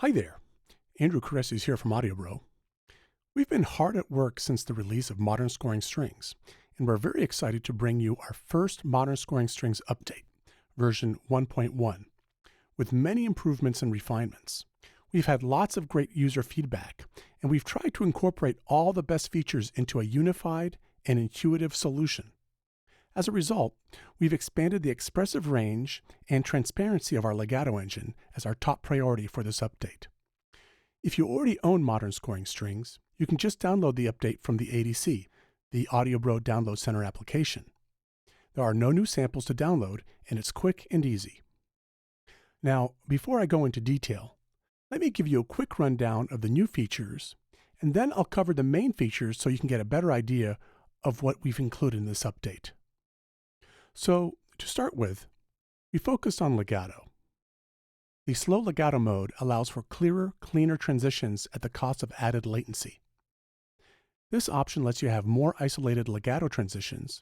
Hi there, Andrew Caresses here from AudioBro. We've been hard at work since the release of Modern Scoring Strings, and we're very excited to bring you our first Modern Scoring Strings update, version 1.1, with many improvements and refinements. We've had lots of great user feedback, and we've tried to incorporate all the best features into a unified and intuitive solution. As a result, we've expanded the expressive range and transparency of our Legato engine as our top priority for this update. If you already own Modern Scoring Strings, you can just download the update from the ADC, the AudioBro Download Center application. There are no new samples to download, and it's quick and easy. Now, before I go into detail, let me give you a quick rundown of the new features, and then I'll cover the main features so you can get a better idea of what we've included in this update. So, to start with, we focused on Legato. The slow Legato mode allows for clearer, cleaner transitions at the cost of added latency. This option lets you have more isolated Legato transitions,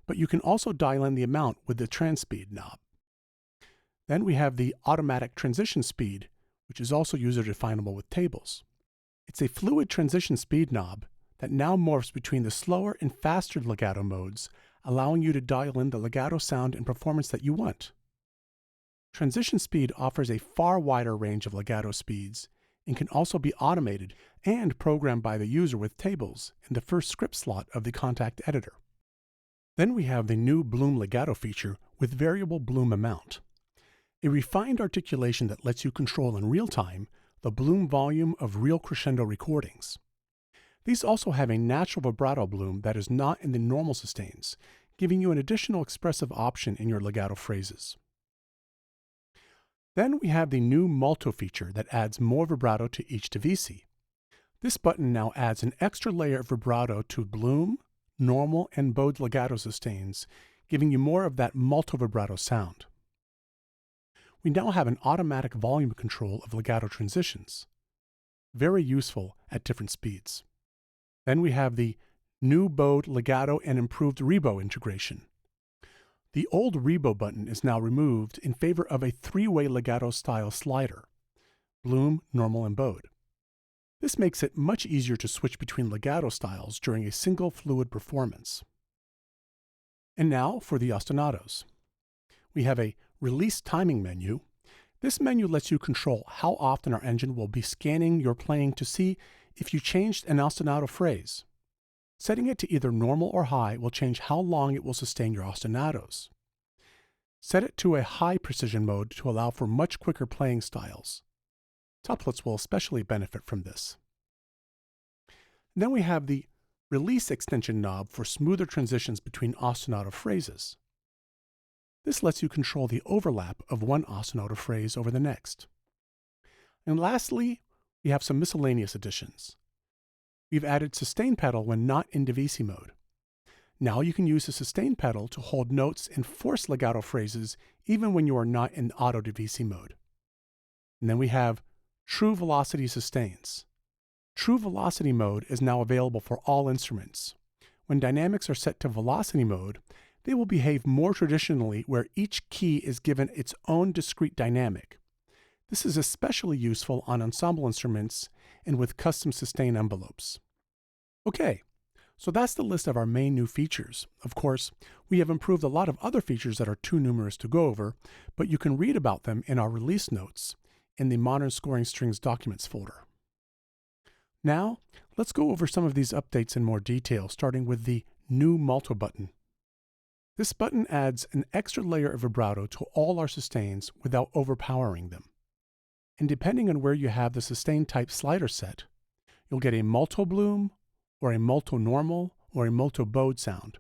but you can also dial in the amount with the Transpeed knob. Then we have the automatic transition speed, which is also user-definable with tables. It's a fluid transition speed knob that now morphs between the slower and faster Legato modes, allowing you to dial in the Legato sound and performance that you want. Transition speed offers a far wider range of Legato speeds and can also be automated and programmed by the user with tables in the first script slot of the contact editor. Then we have the new Bloom Legato feature with variable bloom amount, a refined articulation that lets you control in real time the bloom volume of real crescendo recordings. These also have a natural vibrato bloom that is not in the normal sustains, giving you an additional expressive option in your legato phrases. Then we have the new Molto feature that adds more vibrato to each divisi. This button now adds an extra layer of vibrato to bloom, normal, and bowed legato sustains, giving you more of that molto vibrato sound. We now have an automatic volume control of legato transitions, very useful at different speeds. Then we have the new bowed legato and improved rebow integration. The old rebow button is now removed in favor of a three-way legato style slider, bloom, normal, and bowed. This makes it much easier to switch between legato styles during a single fluid performance. And now for the ostinatos. We have a release timing menu. This menu lets you control how often our engine will be scanning your playing to see if you changed an ostinato phrase. Setting it to either normal or high will change how long it will sustain your ostinatos. Set it to a high precision mode to allow for much quicker playing styles. Tuplets will especially benefit from this. Then we have the release extension knob for smoother transitions between ostinato phrases. This lets you control the overlap of one ostinato phrase over the next. And lastly, we have some miscellaneous additions. We've added sustain pedal when not in divisi mode. Now you can use the sustain pedal to hold notes and force legato phrases even when you are not in auto divisi mode. And then we have true velocity sustains. True velocity mode is now available for all instruments. When dynamics are set to velocity mode, they will behave more traditionally where each key is given its own discrete dynamic. This is especially useful on ensemble instruments and with custom sustain envelopes. Okay, so that's the list of our main new features. Of course, we have improved a lot of other features that are too numerous to go over, but you can read about them in our release notes in the Modern Scoring Strings Documents folder. Now, let's go over some of these updates in more detail, starting with the new Molto button. This button adds an extra layer of vibrato to all our sustains without overpowering them. And depending on where you have the sustain type slider set, you'll get a molto bloom, or a molto normal, or a molto bowed sound.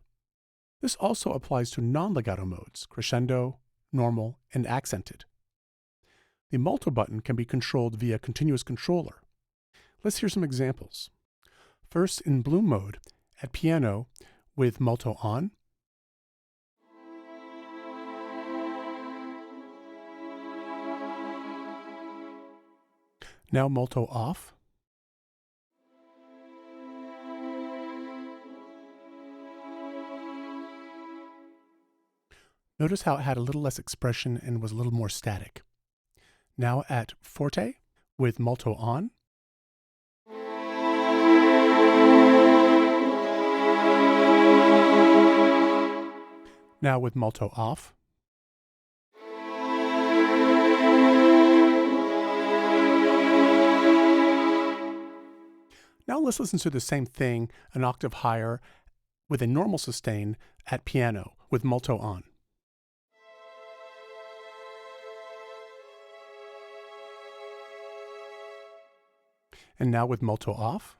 This also applies to non-legato modes, crescendo, normal, and accented. The molto button can be controlled via continuous controller. Let's hear some examples. First, in bloom mode, at piano with molto on, now molto off, notice how it had a little less expression and was a little more static. Now at forte with multo on, now with multo off, now let's listen to the same thing an octave higher with a normal sustain at piano with multo on. And now with multo off.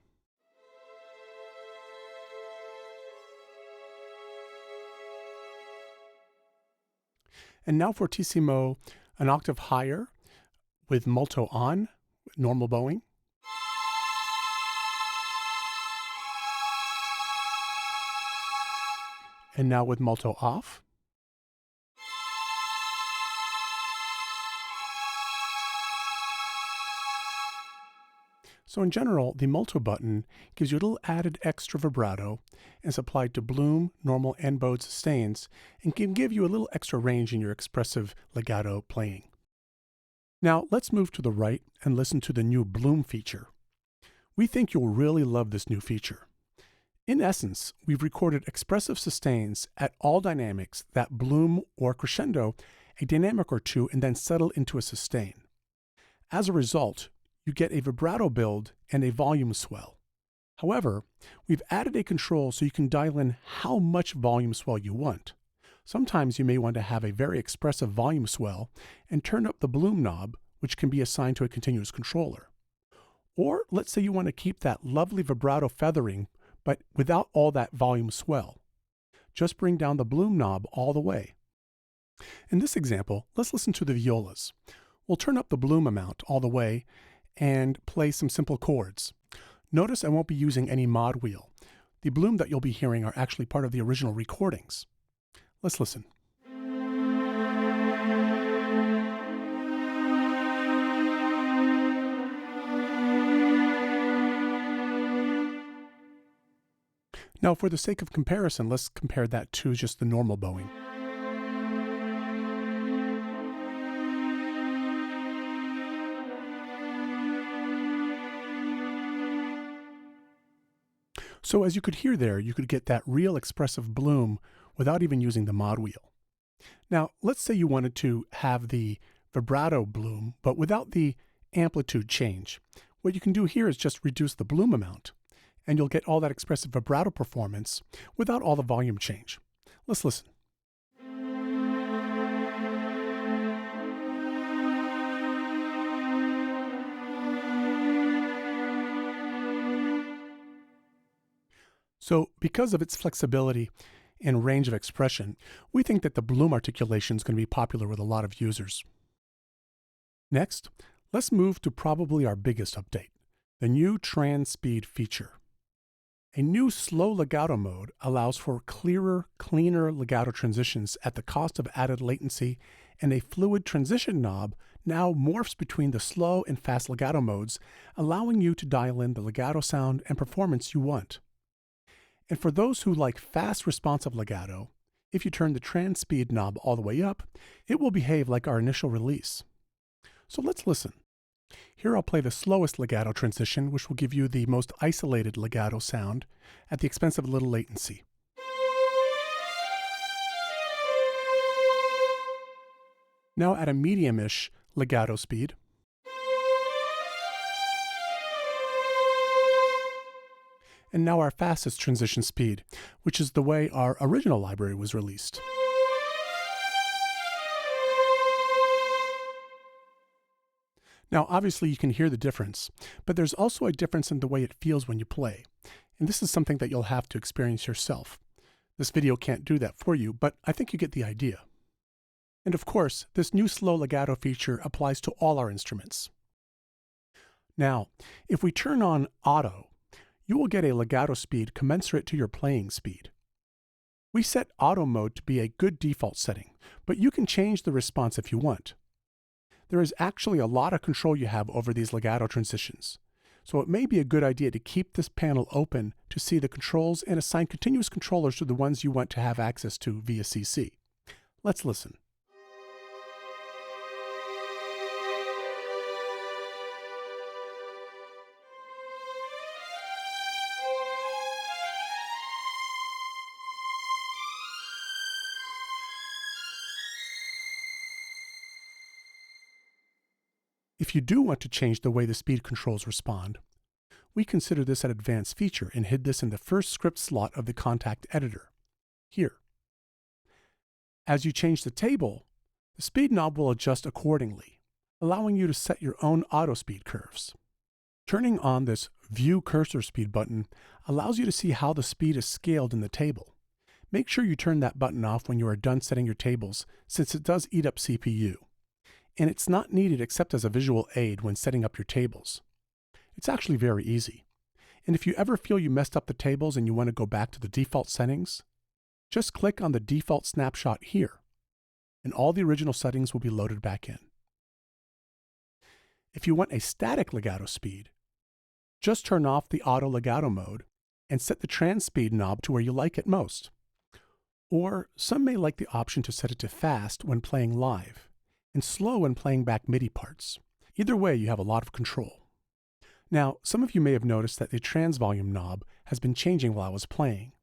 And now fortissimo, an octave higher with multo on, normal bowing. And now with multo off. So in general, the multo button gives you a little added extra vibrato and is applied to bloom, normal, and bowed sustains and can give you a little extra range in your expressive legato playing. Now let's move to the right and listen to the new bloom feature. We think you'll really love this new feature. In essence, we've recorded expressive sustains at all dynamics that bloom or crescendo a dynamic or two and then settle into a sustain. As a result, you get a vibrato build and a volume swell. However, we've added a control so you can dial in how much volume swell you want. Sometimes you may want to have a very expressive volume swell and turn up the bloom knob, which can be assigned to a continuous controller. Or let's say you want to keep that lovely vibrato feathering, but without all that volume swell. Just bring down the bloom knob all the way. In this example, let's listen to the violas. We'll turn up the bloom amount all the way and play some simple chords. Notice I won't be using any mod wheel. The bloom that you'll be hearing are actually part of the original recordings. Let's listen. Now, for the sake of comparison, let's compare that to just the normal bowing. So as you could hear there, you could get that real expressive bloom without even using the mod wheel. Now, let's say you wanted to have the vibrato bloom, but without the amplitude change. What you can do here is just reduce the bloom amount, and you'll get all that expressive vibrato performance without all the volume change. Let's listen. So because of its flexibility and range of expression, we think that the bloom articulation is going to be popular with a lot of users. Next, let's move to probably our biggest update, the new trans speed feature. A new slow legato mode allows for clearer, cleaner legato transitions at the cost of added latency, and a fluid transition knob now morphs between the slow and fast legato modes, allowing you to dial in the legato sound and performance you want. And for those who like fast responsive legato, if you turn the trans speed knob all the way up, it will behave like our initial release. So let's listen. Here I'll play the slowest legato transition, which will give you the most isolated legato sound at the expense of a little latency. Now at a medium-ish legato speed. And now our fastest transition speed, which is the way our original library was released. Now, obviously you can hear the difference, but there's also a difference in the way it feels when you play. And this is something that you'll have to experience yourself. This video can't do that for you, but I think you get the idea. And of course, this new slow legato feature applies to all our instruments. Now, if we turn on auto, you will get a legato speed commensurate to your playing speed. We set auto mode to be a good default setting, but you can change the response if you want. There is actually a lot of control you have over these legato transitions, so it may be a good idea to keep this panel open to see the controls and assign continuous controllers to the ones you want to have access to via CC. Let's listen. If you do want to change the way the speed controls respond, we consider this an advanced feature and hid this in the first script slot of the contact editor, here. As you change the table, the speed knob will adjust accordingly, allowing you to set your own auto speed curves. Turning on this View Cursor Speed button allows you to see how the speed is scaled in the table. Make sure you turn that button off when you are done setting your tables, since it does eat up CPU. And it's not needed except as a visual aid when setting up your tables. It's actually very easy. And if you ever feel you messed up the tables and you want to go back to the default settings, just click on the default snapshot here, and all the original settings will be loaded back in. If you want a static legato speed, just turn off the auto legato mode and set the trans speed knob to where you like it most. Or some may like the option to set it to fast when playing live and slow when playing back MIDI parts. Either way, you have a lot of control. Now, some of you may have noticed that the trans volume knob has been changing while I was playing.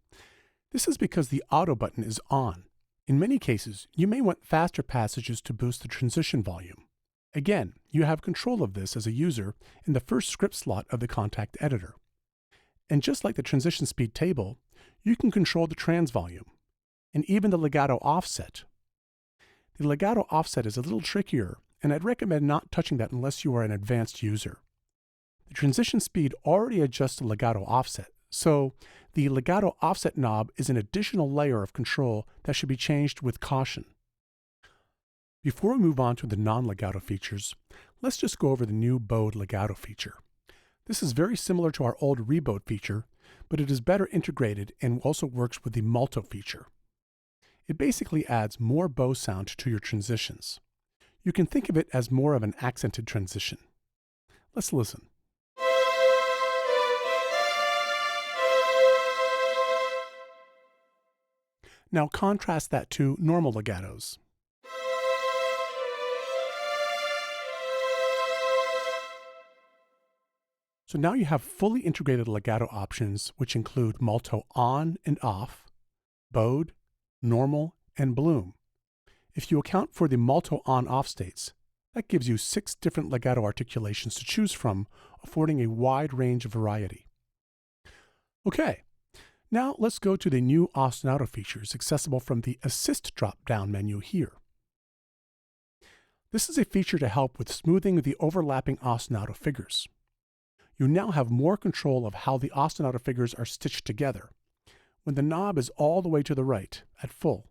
This is because the auto button is on. In many cases, you may want faster passages to boost the transition volume. Again, you have control of this as a user in the first script slot of the contact editor. And just like the transition speed table, you can control the trans volume, and even the legato offset. The legato offset is a little trickier, and I'd recommend not touching that unless you are an advanced user. The transition speed already adjusts the legato offset, so the legato offset knob is an additional layer of control that should be changed with caution. Before we move on to the non-legato features, let's just go over the new bowed legato feature. This is very similar to our old rebowed feature, but it is better integrated and also works with the multo feature. It basically adds more bow sound to your transitions. You can think of it as more of an accented transition. Let's listen. Now contrast that to normal legatos. So now you have fully integrated legato options, which include multo on and off, bowed, normal, and bloom. If you account for the multo on-off states, that gives you 6 different legato articulations to choose from, affording a wide range of variety. Okay, now let's go to the new ostinato features accessible from the Assist drop-down menu here. This is a feature to help with smoothing the overlapping ostinato figures. You now have more control of how the ostinato figures are stitched together. When the knob is all the way to the right, at full,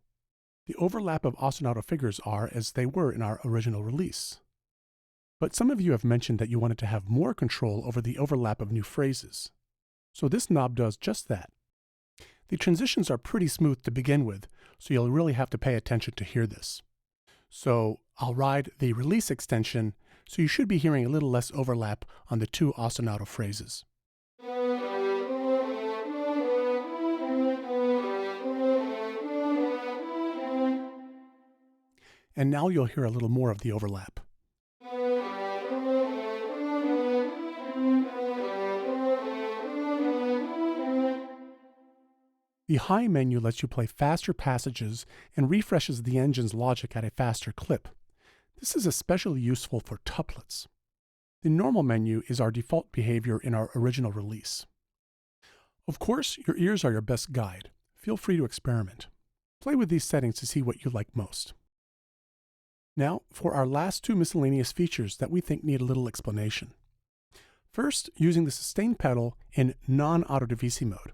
the overlap of ostinato figures are as they were in our original release. But some of you have mentioned that you wanted to have more control over the overlap of new phrases. So this knob does just that. The transitions are pretty smooth to begin with, so you'll really have to pay attention to hear this. So I'll ride the release extension, so you should be hearing a little less overlap on the 2 ostinato phrases. And now you'll hear a little more of the overlap. The high menu lets you play faster passages and refreshes the engine's logic at a faster clip. This is especially useful for tuplets. The normal menu is our default behavior in our original release. Of course, your ears are your best guide. Feel free to experiment. Play with these settings to see what you like most. Now, for our last 2 miscellaneous features that we think need a little explanation. First, using the sustain pedal in non-auto divisi mode.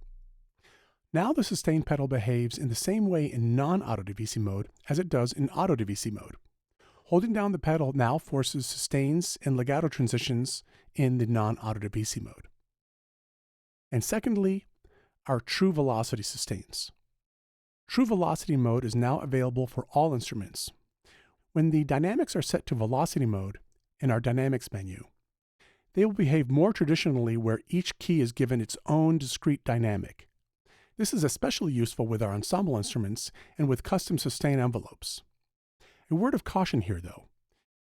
Now the sustain pedal behaves in the same way in non-auto divisi mode as it does in auto divisi mode. Holding down the pedal now forces sustains and legato transitions in the non-auto divisi mode. And secondly, our true velocity sustains. True velocity mode is now available for all instruments. When the dynamics are set to velocity mode in our dynamics menu, they will behave more traditionally where each key is given its own discrete dynamic. This is especially useful with our ensemble instruments and with custom sustain envelopes. A word of caution here though.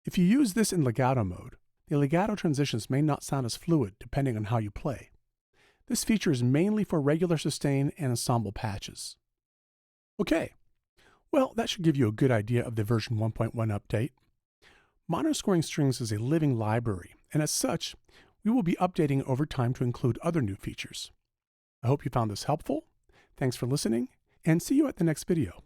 If you use this in legato mode, the legato transitions may not sound as fluid depending on how you play. This feature is mainly for regular sustain and ensemble patches. Okay, well that should give you a good idea of the version 1.1 update. Monoscoring strings is a living library, and as such, we will be updating over time to include other new features. I hope you found this helpful. Thanks for listening, and see you at the next video.